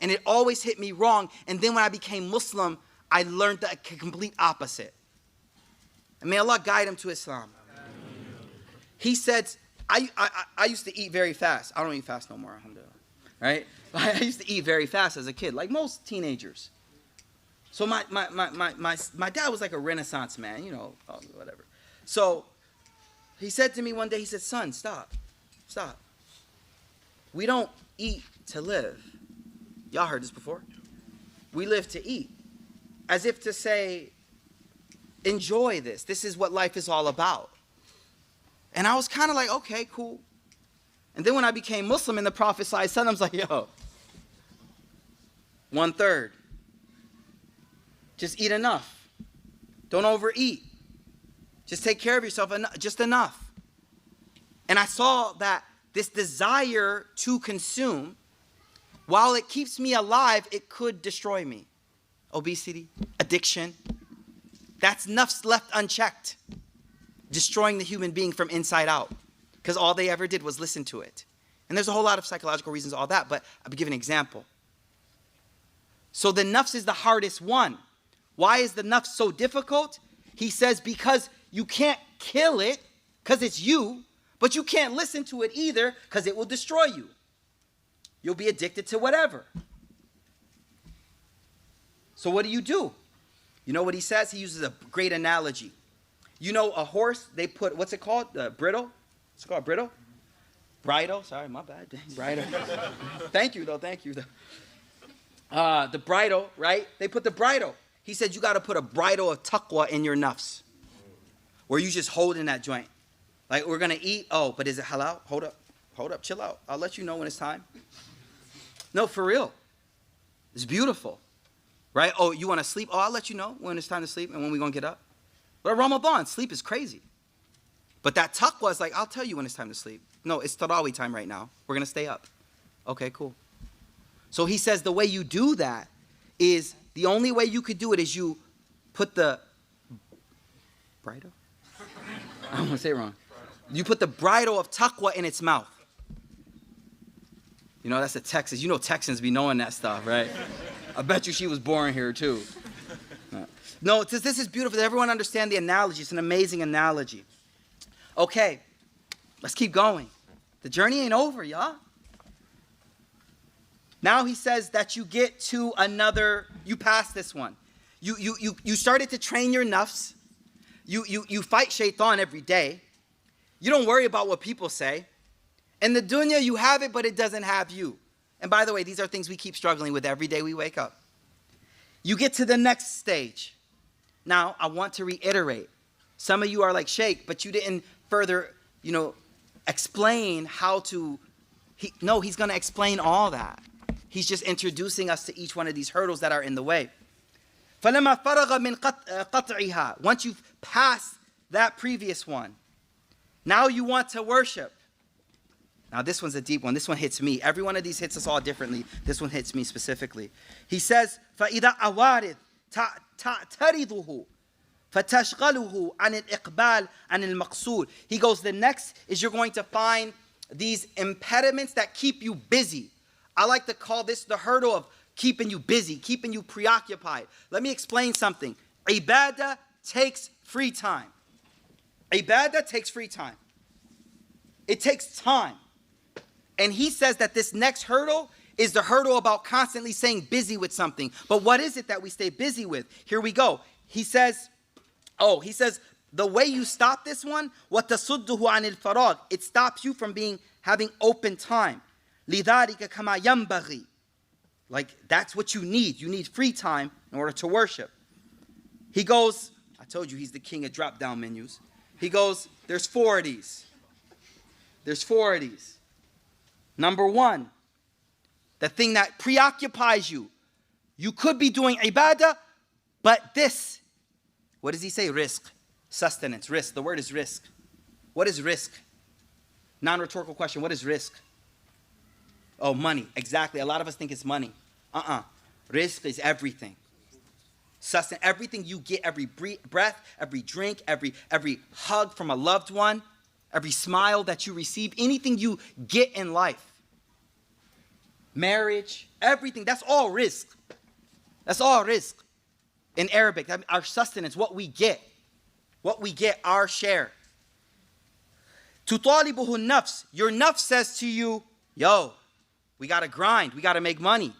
And it always hit me wrong. And then when I became Muslim, I learned the complete opposite. And may Allah guide him to Islam. He said, I used to eat very fast. I don't eat fast no more, alhamdulillah. Right? I used to eat very fast as a kid, like most teenagers. So my dad was like a Renaissance man, you know, whatever. So he said to me one day, he said, son, stop. We don't eat to live. Y'all heard this before? We live to eat. As if to say, enjoy this. This is what life is all about. And I was kind of like, okay, cool. And then when I became Muslim and the Prophet ﷺ was like, yo, 1/3. Just eat enough. Don't overeat. Just take care of yourself, just enough. And I saw that this desire to consume, while it keeps me alive, it could destroy me. Obesity, addiction. That's nafs left unchecked, destroying the human being from inside out, because all they ever did was listen to it. And there's a whole lot of psychological reasons, all that, but I'll give an example. So the nafs is the hardest one. Why is the nafs so difficult? He says because you can't kill it, because it's you, but you can't listen to it either, because it will destroy you. You'll be addicted to whatever. So what do? You know what he says? He uses a great analogy. You know a horse, they put, what's it called? Bridle? It's called bridle? Bridle, sorry, my bad. Bridle. Thank you though. The bridle, right? They put the bridle. He said you got to put a bridle of taqwa in your nafs, where you just holding that joint. Like, we're going to eat. Oh, but is it halal? Hold up, chill out. I'll let you know when it's time. No, for real. It's beautiful, right? Oh, you want to sleep? Oh, I'll let you know when it's time to sleep and when we're going to get up. But Ramadan, sleep is crazy. But that taqwa is like, I'll tell you when it's time to sleep. No, it's Tarawih time right now. We're going to stay up. Okay, cool. So he says the way you do that is, the only way you could do it is you put the bridle? I don't want to say it wrong. You put the bridle of taqwa in its mouth. You know, that's a Texas. You know Texans be knowing that stuff, right? I bet you she was born here too. No, this is beautiful. Does everyone understand the analogy? It's an amazing analogy. Okay, let's keep going. The journey ain't over, y'all. Now he says that you get to another, you pass this one. You started to train your nafs. You fight shaitan every day. You don't worry about what people say. In the dunya, you have it, but it doesn't have you. And by the way, these are things we keep struggling with every day we wake up. You get to the next stage. Now, I want to reiterate. Some of you are like, Shaykh, but you didn't further, explain how to. He's going to explain all that. He's just introducing us to each one of these hurdles that are in the way. فَلَمَا فَرَغَ مِنْ قَطْعِهَا. Once you've passed that previous one, now you want to worship. Now this one's a deep one. This one hits me. Every one of these hits us all differently. This one hits me specifically. He says, فَإِذَا أَوَارِث تَعْتَرِضُهُ فَتَشْغَلُهُ عَنِ الْإِقْبَالِ عَنِ الْمَقْصُودِ. He goes, the next is you're going to find these impediments that keep you busy. I like to call this the hurdle of keeping you busy, keeping you preoccupied. Let me explain something. Ibadah takes free time. Ibadah takes free time. It takes time. And he says that this next hurdle is the hurdle about constantly staying busy with something. But what is it that we stay busy with? Here we go. He says, the way you stop this one, وَتَصُدُّهُ عَنِ الْفَرَاغِ. It stops you from having open time. لِذَلِكَ كَمَا يَنْبَغِي. Like, that's what you need. You need free time in order to worship. He goes, I told you he's the king of drop-down menus. He goes, there's 4 of these. There's 4 of these. Number 1, the thing that preoccupies you. You could be doing ibadah, but this, what does he say? Risk. Sustenance, risk. The word is risk. What is risk? Non-rhetorical question. What is risk? Oh, money. Exactly. A lot of us think it's money. Risk is everything. Sustenance, everything you get, every breath, every drink, every hug from a loved one, every smile that you receive, anything you get in life. Marriage, everything. That's all risk. That's all risk. In Arabic, our sustenance, what we get. What we get, our share. تُطَالِبُهُ النَّفْسِ. Your nafs says to you, yo, we got to grind. We got to make money.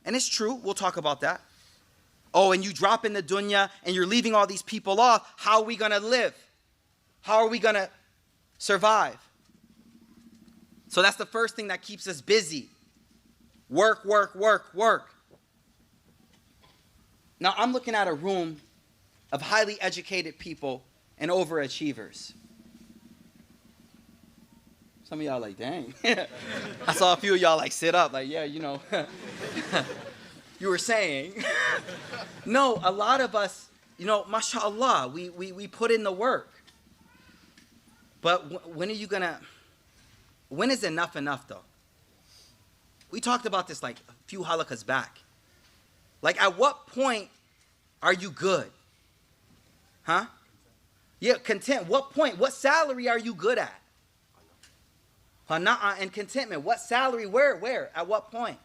And it's true. We'll talk about that. Oh, and you drop in the dunya and you're leaving all these people off. How are we going to live? How are we going to survive? So that's the first thing that keeps us busy. Work, work, work, work. Now, I'm looking at a room of highly educated people and overachievers. Some of y'all like, dang. I saw a few of y'all like sit up, like, yeah, you know. You were saying. No, a lot of us, you know, mashallah, we put in the work. But when are you gonna, when is enough though? We talked about this like a few halaqas back. Like, at what point are you good? Huh? Yeah, content. What point? What salary are you good at? Qana'a and contentment. What salary? Where? At what point?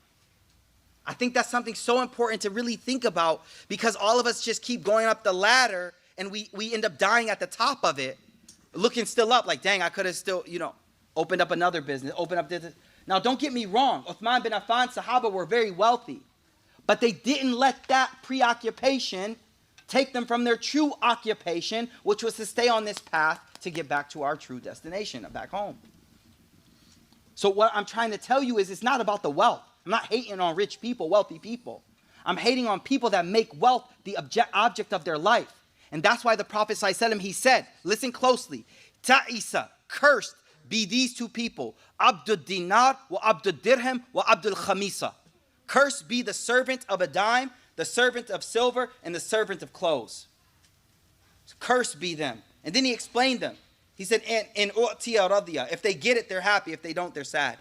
I think that's something so important to really think about, because all of us just keep going up the ladder and we end up dying at the top of it, looking still up like, dang, I could have still, you know, opened up another business, opened up this. Now, don't get me wrong. Uthman bin Affan, Sahaba were very wealthy, but they didn't let that preoccupation take them from their true occupation, which was to stay on this path to get back to our true destination, back home. So what I'm trying to tell you is, it's not about the wealth. I'm not hating on rich people, wealthy people. I'm hating on people that make wealth the object of their life. And that's why the Prophet ﷺ, he said, listen closely, Ta'isa, cursed be these two people, Abdul Dinar wa Abdul Dirham wa Abdul Khamisa. Cursed be the servant of a dime, the servant of silver, and the servant of clothes. Cursed be them. And then he explained them. He said, in u'tiya radiya. If they get it, they're happy. If they don't, they're sad.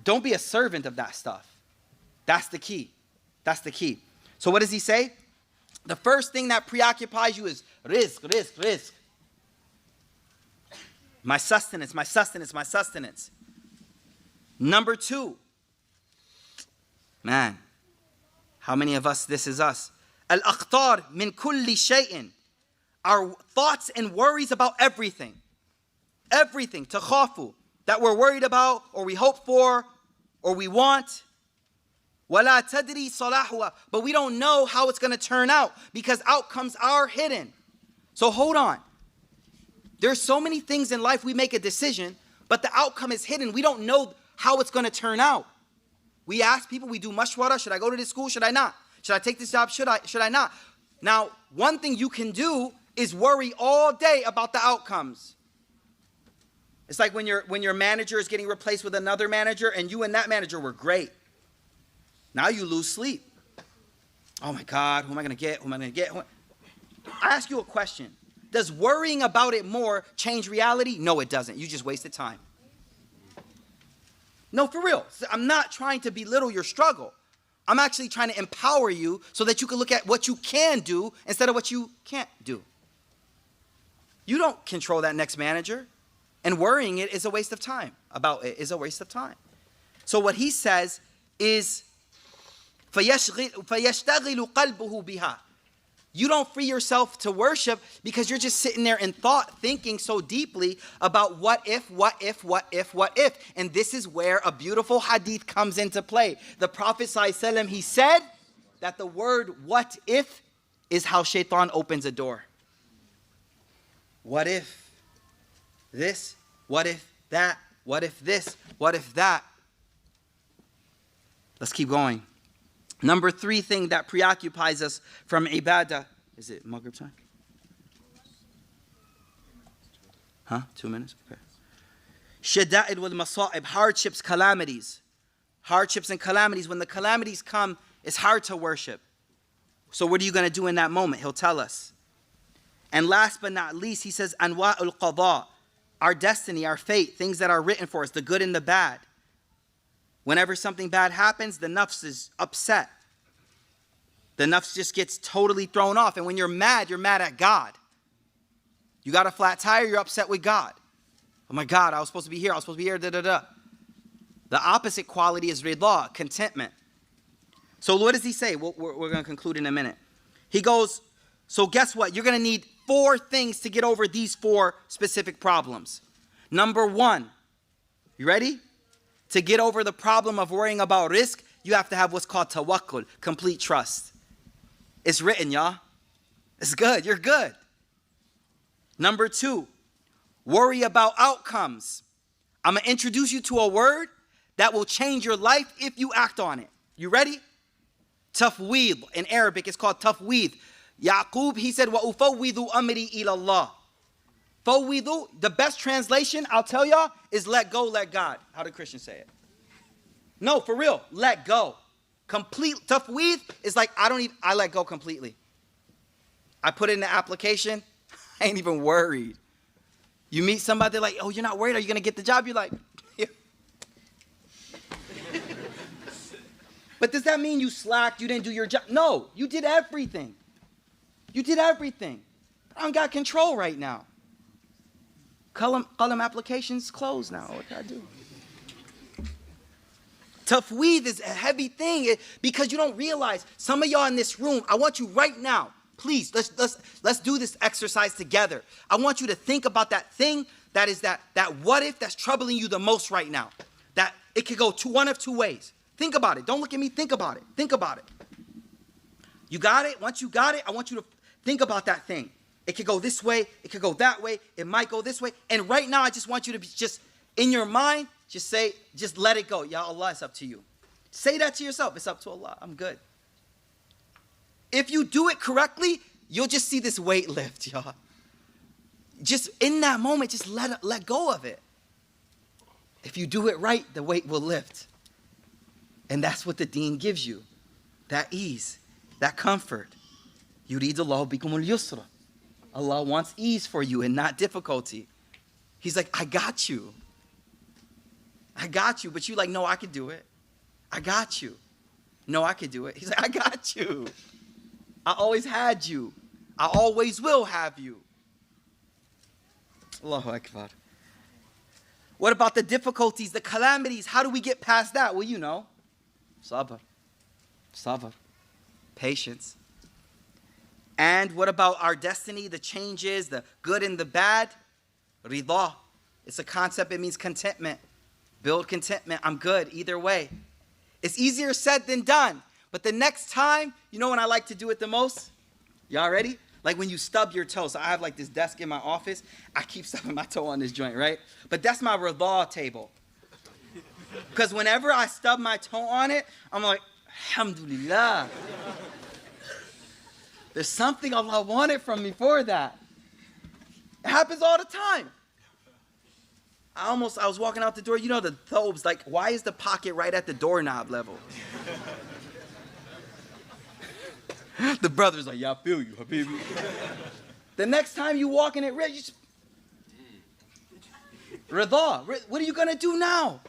Don't be a servant of that stuff. That's the key. That's the key. So what does he say? The first thing that preoccupies you is rizq. My sustenance. Number two. Man, how many of us, this is us. Al-akhtar min kulli shay'in. Our thoughts and worries about everything. Everything. Takhafu. That we're worried about, or we hope for, or we want. Wala tadri salahuha. But we don't know how it's going to turn out, because outcomes are hidden. So hold on. There's so many things in life we make a decision, but the outcome is hidden. We don't know how it's going to turn out. We ask people, we do mashwara, should I go to this school? Should I not? Should I take this job? Should I not? Now, one thing you can do is worry all day about the outcomes. It's like when your manager is getting replaced with another manager, and you and that manager were great. Now you lose sleep. Oh my God, who am I going to get? I ask you a question. Does worrying about it more change reality? No, it doesn't. You just wasted time. No, for real. I'm not trying to belittle your struggle. I'm actually trying to empower you so that you can look at what you can do instead of what you can't do. You don't control that next manager. And worrying it is a waste of time. About it is a waste of time. So what he says is, فَيَشْتَغِلُ قَلْبُهُ بِهَا. You don't free yourself to worship because you're just sitting there in thought, thinking so deeply about what if. And this is where a beautiful hadith comes into play. The Prophet ﷺ, he said that the word what if is how shaitan opens a door. What if this? What if that? What if this? What if that? Let's keep going. Number three thing that preoccupies us from ibadah. Is it Maghrib time? Huh? 2 minutes? Okay. Shada'id wal masa'ib. Hardships, calamities. Hardships and calamities. When the calamities come, it's hard to worship. So what are you going to do in that moment? He'll tell us. And last but not least, he says, Anwa'ul qada. Our destiny, our fate, things that are written for us, the good and the bad. Whenever something bad happens, the nafs is upset. The nafs just gets totally thrown off. And when you're mad at God. You got a flat tire, you're upset with God. Oh my God, I was supposed to be here, The opposite quality is ridha, contentment. So what does he say? We're going to conclude in a minute. He goes, so guess what? You're going to need 4 things to get over these 4 specific problems. Number 1, you ready? To get over the problem of worrying about risk, you have to have what's called tawakkul, complete trust. It's written, y'all. It's good. You're good. Number 2, worry about outcomes. I'm going to introduce you to a word that will change your life if you act on it. You ready? Tafweed, in Arabic, it's called tafweed. Yaqub, he said, وَأُفَوِّضُ أَمْرِي إِلَى اللَّهِ. Fawwidu, the best translation, I'll tell y'all, is let go, let God. How do Christians say it? No, for real, let go. Complete, tafweed is like, I let go completely. I put it in the application, I ain't even worried. You meet somebody, they're like, oh, you're not worried, are you going to get the job? You're like, yeah. But does that mean you slacked, you didn't do your job? No, you did everything. You did everything. I don't got control right now. Qalam applications closed now. What can I do? Tafweed is a heavy thing because you don't realize. Some of y'all in this room, I want you right now, please, let's do this exercise together. I want you to think about that thing that is that what if that's troubling you the most right now. That it could go one of two ways. Think about it. Don't look at me. Think about it. Think about it. You got it? Once you got it, I want you to think about that thing. It could go this way. It could go that way. It might go this way. And right now, I just want you to be just in your mind, just say, just let it go. Ya Allah, it's up to you. Say that to yourself. It's up to Allah. I'm good. If you do it correctly, you'll just see this weight lift, y'all. Just in that moment, just let go of it. If you do it right, the weight will lift. And that's what the deen gives you. That ease, that comfort. Yuridullahu bikumul yusra. Allah wants ease for you and not difficulty. He's like, I got you. I got you. But you're like, no, I could do it. I got you. No, I could do it. He's like, I got you. I always had you. I always will have you. Allahu Akbar. What about the difficulties, the calamities? How do we get past that? Well, you know. Sabr. Sabr. Patience. And what about our destiny, the changes, the good and the bad? Rida. It's a concept, it means contentment. Build contentment, I'm good either way. It's easier said than done. But the next time, you know when I like to do it the most? Y'all ready? Like when you stub your toe. So I have like this desk in my office. I keep stubbing my toe on this joint, right? But that's my rida table. Because whenever I stub my toe on it, I'm like, alhamdulillah. There's something Allah wanted from me for that. It happens all the time. I was walking out the door, you know the thobes, like, why is the pocket right at the doorknob level? The brother's like, yeah, I feel you, habibi. The next time you walk in it, you just, Rida, what are you going to do now?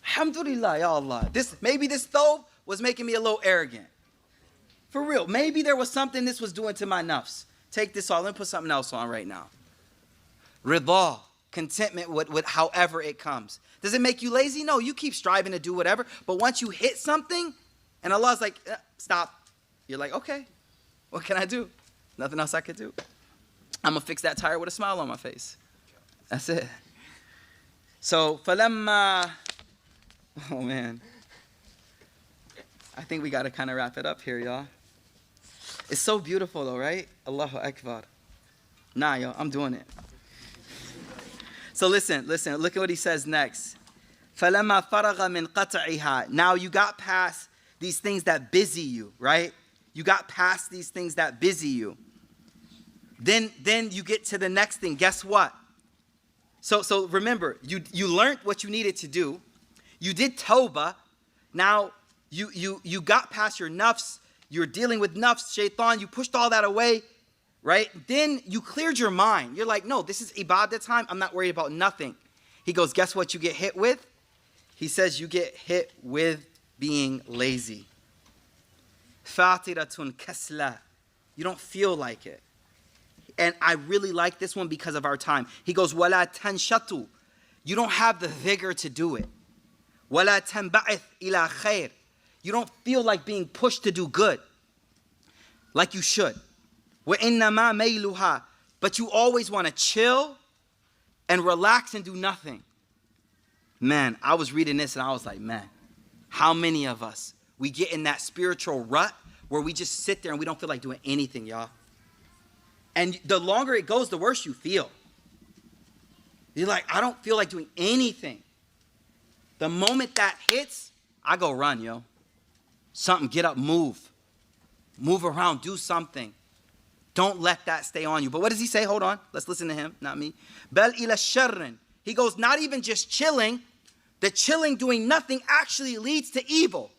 Alhamdulillah, ya Allah. Maybe this thobe was making me a little arrogant. For real, maybe there was something this was doing to my nafs. Take this off, let me put something else on right now. Rida, contentment with however it comes. Does it make you lazy? No, you keep striving to do whatever. But once you hit something, and Allah's like, stop. You're like, okay, what can I do? Nothing else I could do. I'm going to fix that tire with a smile on my face. That's it. So, falamma, oh man. I think we got to kind of wrap it up here, y'all. It's so beautiful though, right? Allahu Akbar. Nah, yo, I'm doing it. So listen, look at what he says next. فَلَمَّا فَرَغَ مِنْ قَطْعِهَا. Now you got past these things that busy you, right? You got past these things that busy you. Then you get to the next thing. Guess what? So remember, you learned what you needed to do. You did tawbah. Now you got past your nafs. You're dealing with nafs, shaitan. You pushed all that away, right? Then you cleared your mind. You're like, no, this is ibadah time. I'm not worried about nothing. He goes, guess what you get hit with? He says you get hit with being lazy. Fatiratun kasla. You don't feel like it. And I really like this one because of our time. He goes, wala tanshatu. You don't have the vigor to do it. Wala tanba'ith ila khair. You don't feel like being pushed to do good like you should. وَإِنَّمَا مَيْلُهَا. But you always want to chill and relax and do nothing. Man, I was reading this and I was like, man, how many of us, we get in that spiritual rut where we just sit there and we don't feel like doing anything, y'all. And the longer it goes, the worse you feel. You're like, I don't feel like doing anything. The moment that hits, I go run, yo. something, get up, move. Move around, do something. Don't let that stay on you. But what does he say? Hold on. Let's listen to him, not me. Bel ila sharrin. He goes, not even just chilling. The chilling, doing nothing, actually leads to evil.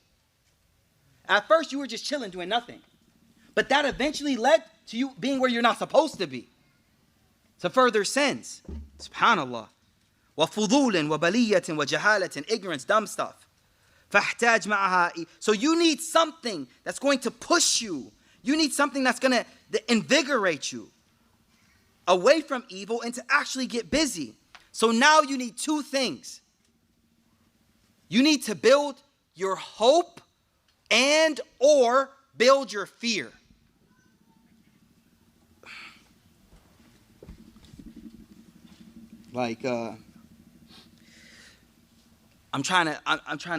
At first, you were just chilling, doing nothing. But that eventually led to you being where you're not supposed to be. To further sins. Subhanallah. وَفُضُولٍ وَبَلِيَّةٍ وَجَهَالَةٍ. Ignorance, dumb stuff. فَاحْتَاج مَعَهَا. So you need something that's going to push you. You need something that's going to invigorate you away from evil and to actually get busy. So now you need two things. You need to build your hope and or build your fear. Like I'm trying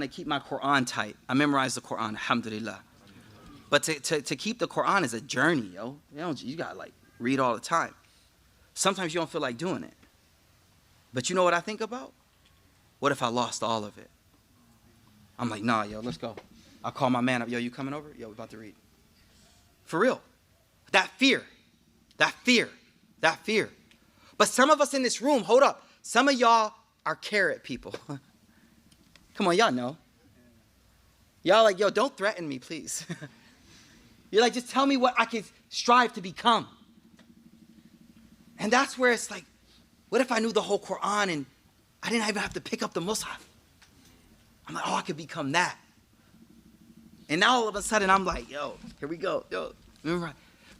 to keep my Quran tight. I memorized the Quran, alhamdulillah. But to keep the Quran is a journey, yo. You gotta like read all the time. Sometimes you don't feel like doing it. But you know what I think about? What if I lost all of it? I'm like, nah, yo, let's go. I'll call my man up. Yo, you coming over? Yo, we about to read. For real. That fear. That fear. That fear. But some of us in this room, hold up. Some of y'all are carrot people. Come on, y'all know. Y'all like, yo, don't threaten me, please. You're like, just tell me what I can strive to become. And that's where it's like, what if I knew the whole Quran and I didn't even have to pick up the Mus'haf? I'm like, oh, I could become that. And now all of a sudden I'm like, yo, here we go. Yo, remember?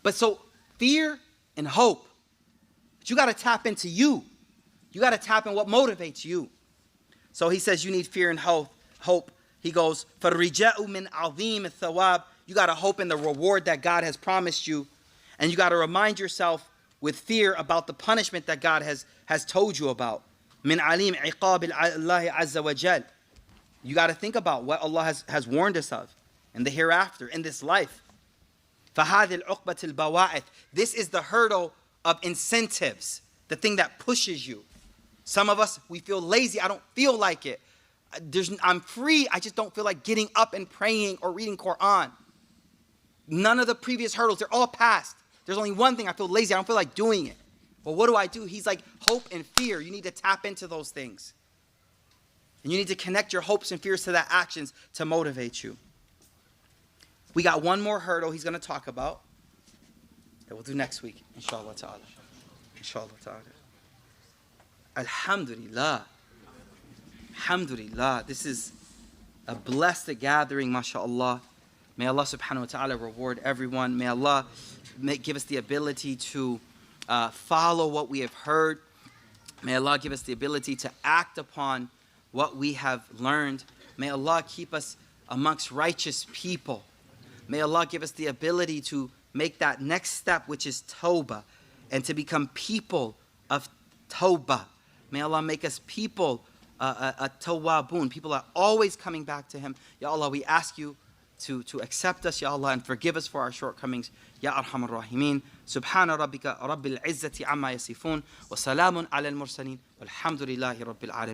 But so fear and hope. But you got to tap into you. You got to tap in what motivates you. So he says you need fear and hope. He goes, فَالرِّجَاءُ مِنْ عَظِيمِ الثَّوَابِ. You got to hope in the reward that God has promised you. And you got to remind yourself with fear about the punishment that God has told you about. مِنْ عَلِيمِ عِقَابِ اللَّهِ عَزَّ وَجَلَ. You got to think about what Allah has warned us of in the hereafter, in this life. فَهَذِي الْعُقْبَةِ الْبَوَائِثِ. This is the hurdle of incentives, the thing that pushes you. Some of us, we feel lazy. I don't feel like it. I'm free. I just don't feel like getting up and praying or reading Quran. None of the previous hurdles, they're all past. There's only one thing. I feel lazy. I don't feel like doing it. But what do? He's like, hope and fear. You need to tap into those things. And you need to connect your hopes and fears to that actions to motivate you. We got one more hurdle he's going to talk about that we'll do next week, inshallah ta'ala. Inshallah ta'ala. Alhamdulillah. Alhamdulillah. This is a blessed gathering, mashallah. May Allah subhanahu wa ta'ala reward everyone. May Allah give us the ability to follow what we have heard. May Allah give us the ability to act upon what we have learned. May Allah keep us amongst righteous people. May Allah give us the ability to make that next step, which is tawbah, and to become people of tawbah. May Allah make us people, tawwabun, people are always coming back to Him. Ya Allah, we ask you to accept us, Ya Allah, and forgive us for our shortcomings. Ya Arhamar Rahimin. Subhana rabbika rabbil izzati amma yasifun. Wa salamun ala al-mursaleen. Walhamdulillahi rabbil alamin.